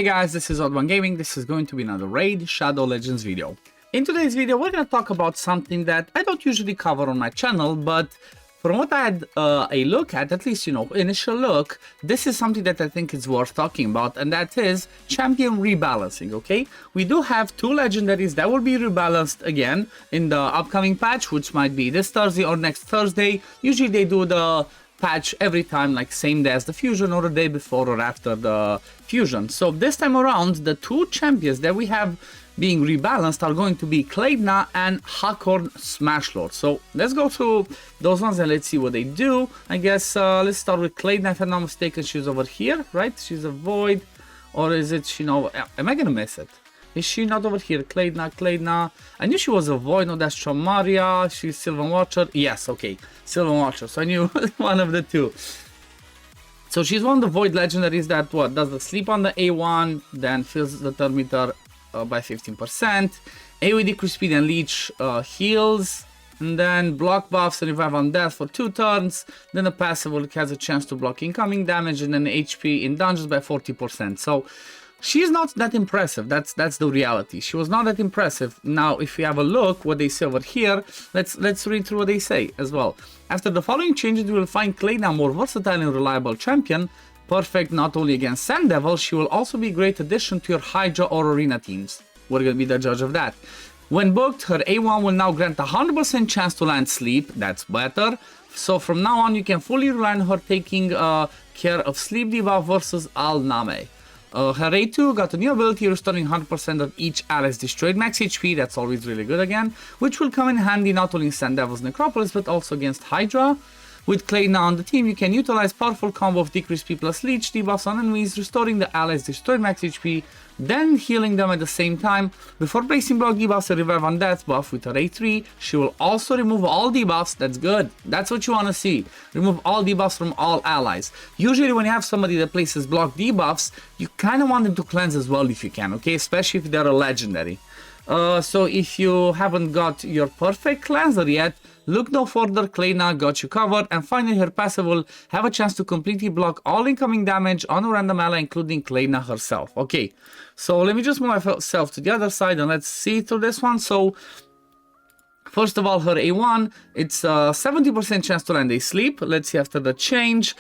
Hey guys, this is OddOneGaming. This is going to be another Raid Shadow Legends video. In today's video, we're going to talk about something that I don't usually cover on my channel, but from what I had a look at least, initial look, this is something that I think is worth talking about, and that is champion rebalancing, okay? We do have two legendaries that will be rebalanced again in the upcoming patch, which might be this Thursday or next Thursday. Usually they do the patch every time, like same day as the fusion or the day before or after the fusion. So this time around, the two champions that we have being rebalanced are going to be Claidna and Hakkorhn Smashlord. So let's go through those ones and let's see what they do. I guess let's start with Claidna. If I'm not mistaken, she's over here, right? She's a void, or is it, am I gonna miss it? Is she not over here? Claidna. I knew she was a void. No, that's Chamaria. She's Sylvan Watcher. Yes, okay. Sylvan Watcher. So I knew one of the two. So she's one of the void legendaries that does the sleep on the A1, then fills the turn meter by 15%. AoE decrease speed and leech heals. And then block buffs and revive on death for 2 turns. Then the passive has a chance to block incoming damage, and then HP in dungeons by 40%. So she's not that impressive. That's the reality. She was not that impressive. Now, if we have a look what they say over here, let's read through what they say as well. After the following changes, we will find Claidna a more versatile and reliable champion, perfect not only against Sand Devil, she will also be a great addition to your Hydra or Arena teams. We're gonna be the judge of that. When booked, her A1 will now grant a 100% chance to land sleep. That's better. So from now on, you can fully rely on her taking care of sleep debuff versus Al Name. Her A2 got a new ability restoring 100% of each ally's destroyed max HP, that's always really good again, which will come in handy not only in Sand Devil's Necropolis but also against Hydra. With Claidna on the team, you can utilize powerful combo of decreased P plus leech debuffs on enemies, restoring the allies' destroyed max HP, then healing them at the same time. Before placing block debuffs and revive on death buff with her A3, she will also remove all debuffs. That's good. That's what you want to see. Remove all debuffs from all allies. Usually when you have somebody that places block debuffs, you kind of want them to cleanse as well if you can, okay? Especially if they're a legendary. So if you haven't got your perfect cleanser yet, look no further. Claidna got you covered, and finally her passive will have a chance to completely block all incoming damage on a random ally, including Claidna herself. Okay, so let me just move myself to the other side and let's see through this one. So first of all, her A1, it's a 70% chance to land a sleep. Let's see after the change.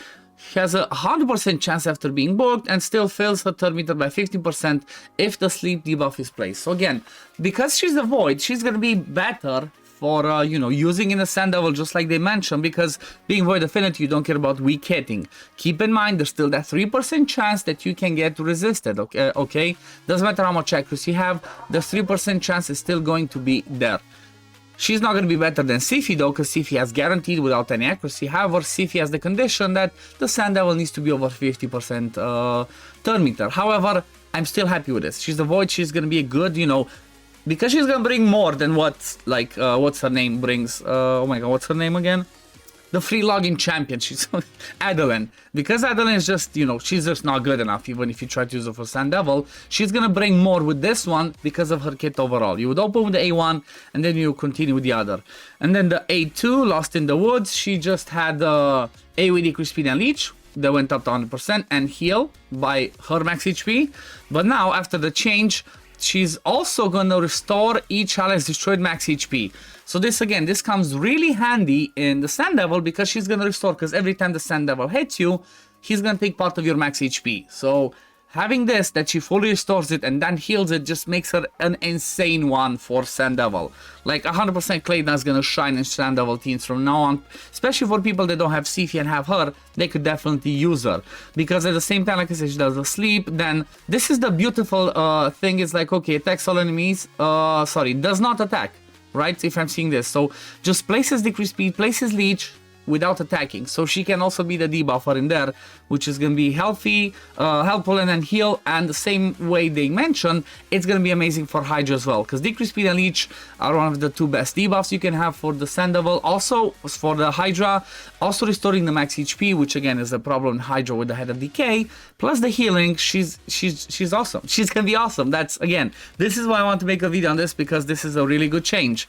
She has a 100% chance after being booked and still fails her turn meter by 15% if the sleep debuff is placed. So again, because she's a void, she's gonna be better for using in a Sand Devil, just like they mentioned, because being void affinity, you don't care about weak hitting. Keep in mind, there's still that 3% chance that you can get resisted. Okay, doesn't matter how much accuracy you have, the 3% chance is still going to be there. She's not going to be better than Siphi though, because Siphi has guaranteed without any accuracy. However, Siphi has the condition that the Sand Devil needs to be over 50% turn meter. However, I'm still happy with this. She's a void, she's going to be a good, because she's going to bring more than what, what's her name brings. Oh my god, what's her name again? The free login champion, she's Adeline. Because Adeline is just, she's just not good enough, even if you try to use her for Sand Devil. She's gonna bring more with this one because of her kit overall. You would open with the A1 and then you continue with the other. And then the A2, Lost in the Woods, she just had AoE decrease speed and leech. That went up to 100% and heal by her max HP. But now, after the change, she's also gonna restore each ally's destroyed max HP. So this comes really handy in the Sand Devil because she's gonna restore, because every time the Sand Devil hits you, he's gonna take part of your max HP. So having this, that she fully restores it and then heals it, just makes her an insane one for Sand Devil. Like 100% Claidna is gonna shine in Sand Devil teams from now on, especially for people that don't have Siphi and have her. They could definitely use her, because at the same time, like I said, she does the sleep. Then this is the beautiful thing, is like, okay, attacks all enemies, does not attack, right? If I'm seeing this, so just places decrease speed, places leech without attacking. So she can also be the debuffer in there, which is going to be healthy, helpful, and then heal. And the same way they mentioned, it's going to be amazing for Hydra as well, because decrease speed and leech are one of the two best debuffs you can have for the Sand Devil. Also for the Hydra, also restoring the max HP, which again is a problem in Hydra with the Head of Decay, plus the healing. She's awesome. She's going to be awesome. That's, again, this is why I want to make a video on this, because this is a really good change.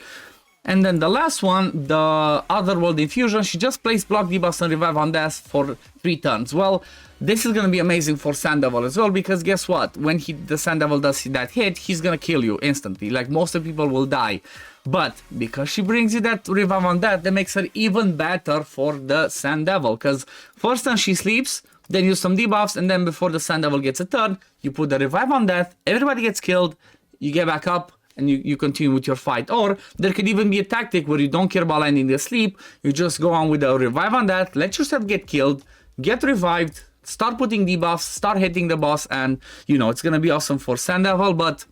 And then the last one, the Otherworld Infusion, she just plays block debuffs and revive on death for 3 turns. Well, this is going to be amazing for Sandoval as well, because guess what? When the Sandoval does that hit, he's going to kill you instantly. Like, most of the people will die. But because she brings you that revive on death, that makes her even better for the Sandoval. Because first turn she sleeps, then use some debuffs, and then before the Sandoval gets a turn, you put the revive on death, everybody gets killed, you get back up, and you continue with your fight. Or there could even be a tactic where you don't care about ending the sleep, you just go on with a revive on that, let yourself get killed, get revived, start putting debuffs, start hitting the boss, and you know, it's gonna be awesome for Sandoval. But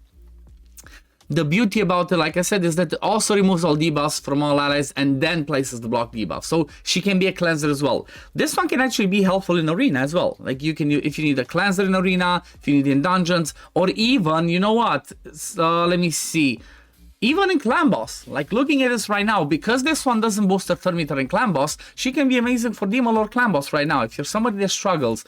the beauty about it, like I said, is that it also removes all debuffs from all allies and then places the block debuff. So she can be a cleanser as well. This one can actually be helpful in arena as well. Like you can, if you need a cleanser in arena, if you need in dungeons, or even, you know what? Let me see. Even in clan boss, like looking at this right now, because this one doesn't boost her turn meter in clan boss, she can be amazing for Demon Lord clan boss right now. If you're somebody that struggles,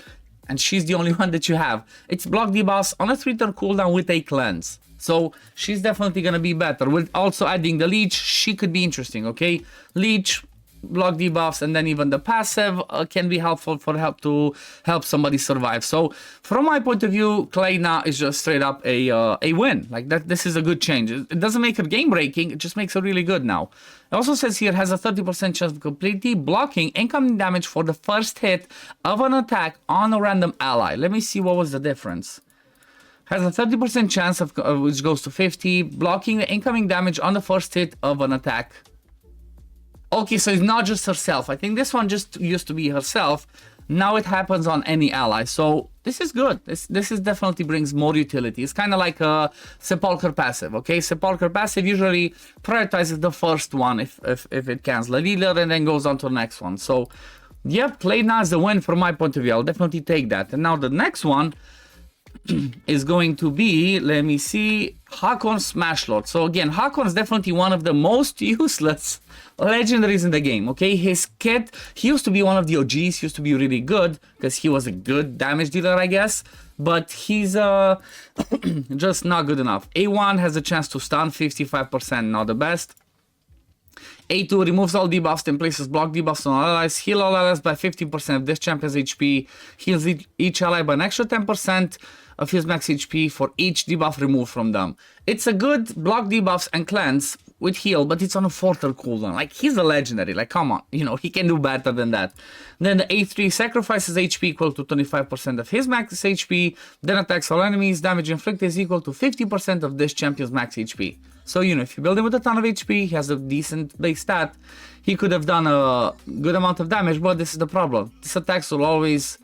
and she's the only one that you have, it's block debuffs on a 3-turn cooldown with a cleanse. So she's definitely going to be better. With also adding the leech, she could be interesting, okay? Leech, block debuffs, and then even the passive can be helpful for help somebody survive. So from my point of view, Claidna is just straight up a win. Like that, this is a good change. It doesn't make her game breaking, it just makes her really good now. It also says here has a 30% chance of completely blocking incoming damage for the first hit of an attack on a random ally. Let me see what was the difference. Has a 30% chance of, which goes to 50, blocking the incoming damage on the first hit of an attack. Okay, so it's not just herself. I think this one just used to be herself. Now it happens on any ally. So this is good. This is definitely brings more utility. It's kind of like a Sepulcher passive, okay? Sepulcher passive usually prioritizes the first one if it cans the leader and then goes on to the next one. So, yep, Claidna is a win from my point of view. I'll definitely take that. And now the next one is going to be, let me see, Hakkorhn Smashlord. So again, Hakkorhn is definitely one of the most useless legendaries in the game, okay? His kit, he used to be one of the OGs, used to be really good, because he was a good damage dealer, I guess, but he's just not good enough. A1 has a chance to stun, 55%, not the best. A2 removes all debuffs and places block debuffs on all allies, heal all allies by 15% of this champion's HP, heals each ally by an extra 10% of his max HP for each debuff removed from them. It's a good block debuffs and cleanse with heal, but it's on a 4-turn cooldown. Like, he's a legendary, like, come on, you know, he can do better than that. Then the A3 sacrifices HP equal to 25% of his max HP, then attacks all enemies, damage inflicted is equal to 50% of this champion's max HP. So, you know, if you build him with a ton of HP, he has a decent base stat, he could have done a good amount of damage, but this is the problem. This attack is always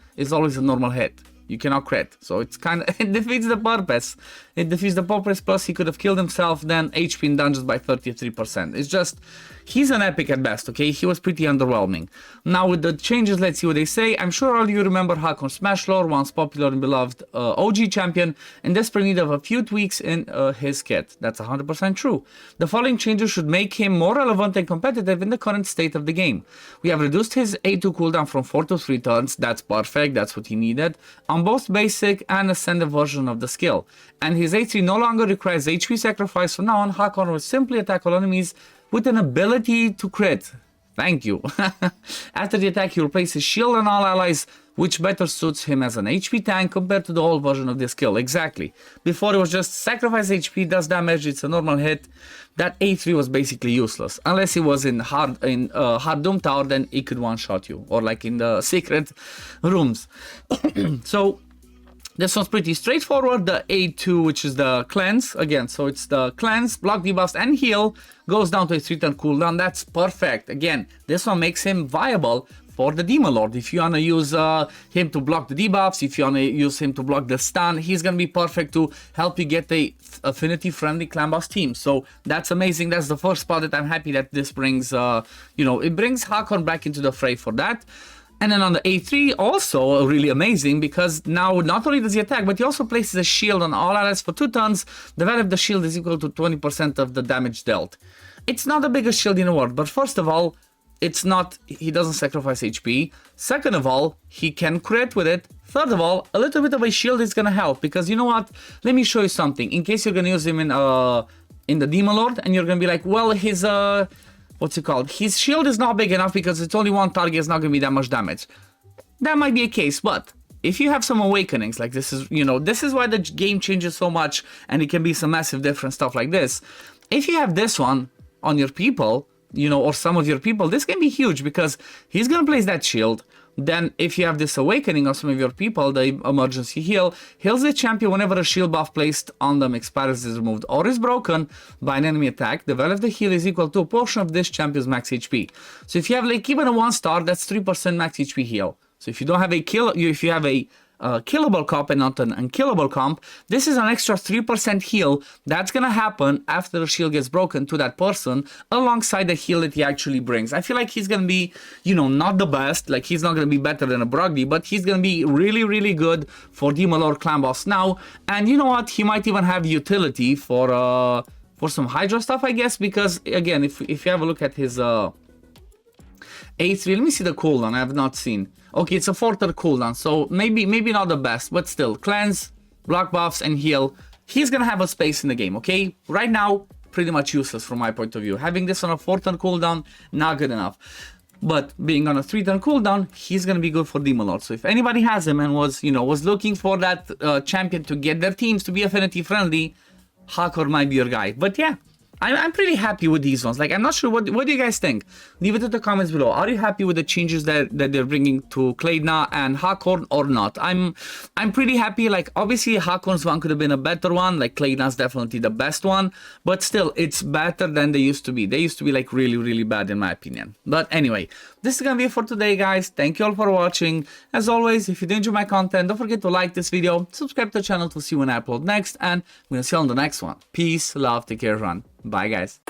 a normal hit. You cannot crit, so it's kind of, it defeats the purpose. It defeats the purpose, plus he could have killed himself, then HP in dungeons by 33%. It's just, he's an epic at best, okay? He was pretty underwhelming. Now with the changes, let's see what they say. I'm sure all of you remember Hakkorhn Smashlord, once popular and beloved OG champion, in desperate need of a few tweaks in his kit. That's 100% true. The following changes should make him more relevant and competitive in the current state of the game. We have reduced his A2 cooldown from 4 to 3 turns. That's perfect, that's what he needed, on both basic and ascended version of the skill. And his A3 no longer requires HP sacrifice. From now on, Hakkorhn will simply attack all enemies with an ability to crit. Thank you. After the attack, he will place his shield on all allies, which better suits him as an HP tank compared to the old version of this skill. Exactly. Before it was just sacrifice HP, does damage, it's a normal hit. That A3 was basically useless. Unless he was in hard Doom Tower, then he could one-shot you. Or like in the secret rooms. So this one's pretty straightforward. The A2, which is the cleanse, again, so it's the cleanse, block debuffs, and heal, goes down to a 3-turn cooldown. That's perfect. Again, this one makes him viable for the Demon Lord. If you want to use him to block the debuffs, if you want to use him to block the stun, he's going to be perfect to help you get a affinity-friendly clan boss team. So that's amazing. That's the first part that I'm happy that this brings, you know, it brings Hakkorhn back into the fray for that. And then on the A3, also really amazing, because now not only does he attack, but he also places a shield on all allies for 2 turns. The value of the shield is equal to 20% of the damage dealt. It's not the biggest shield in the world, but first of all, it's not, he doesn't sacrifice HP. Second of all, he can crit with it. Third of all, a little bit of a shield is gonna help, because you know what? Let me show you something. In case you're gonna use him in in the Demon Lord, and you're gonna be like, well, his what's it called? His shield is not big enough because it's only one target, it's not gonna be that much damage. That might be a case, but if you have some awakenings, like this is, you know, this is why the game changes so much, and it can be some massive different stuff like this. If you have this one on your people, you know, or some of your people, this can be huge because he's gonna place that shield. Then if you have this awakening of some of your people, the emergency heal heals the champion whenever a shield buff placed on them expires, is removed, or is broken by an enemy attack. The value of the heal is equal to a portion of this champion's max HP. So if you have like even a 1-star, that's 3% max HP heal. So if you don't have a if you have a killable comp and not an unkillable comp, this is an extra 3% heal that's gonna happen after the shield gets broken to that person, alongside the heal that he actually brings. I feel like he's gonna be, you know, not the best, like he's not gonna be better than a Brogdie, but he's gonna be really, really good for Demon Lord Clan Boss now. And you know what, he might even have utility for some Hydra stuff, I guess, because again, if you have a look at his A3, let me see the cooldown. I have not seen. Okay, it's a 4-turn cooldown, so maybe not the best, but still, cleanse, block buffs, and heal. He's gonna have a space in the game, okay? Right now, pretty much useless from my point of view. Having this on a 4-turn cooldown, not good enough. But being on a 3-turn cooldown, he's gonna be good for Demon Lord. So if anybody has him and was looking for that champion to get their teams to be affinity friendly, Hakkorhn might be your guy. But yeah, I'm pretty happy with these ones. Like, I'm not sure, what do you guys think? Leave it in the comments below. Are you happy with the changes that they're bringing to Claidna and Hakkorhn or not? I'm pretty happy. Like, obviously Hakkorhn's one could have been a better one. Like, Claidna's definitely the best one, but still, it's better than they used to be. They used to be like really, really bad in my opinion. But anyway, this is gonna be it for today, guys. Thank you all for watching. As always, if you did enjoy my content, don't forget to like this video, subscribe to the channel to see when I upload next, and I'm gonna see you on the next one. Peace, love, take care, everyone. Bye, guys.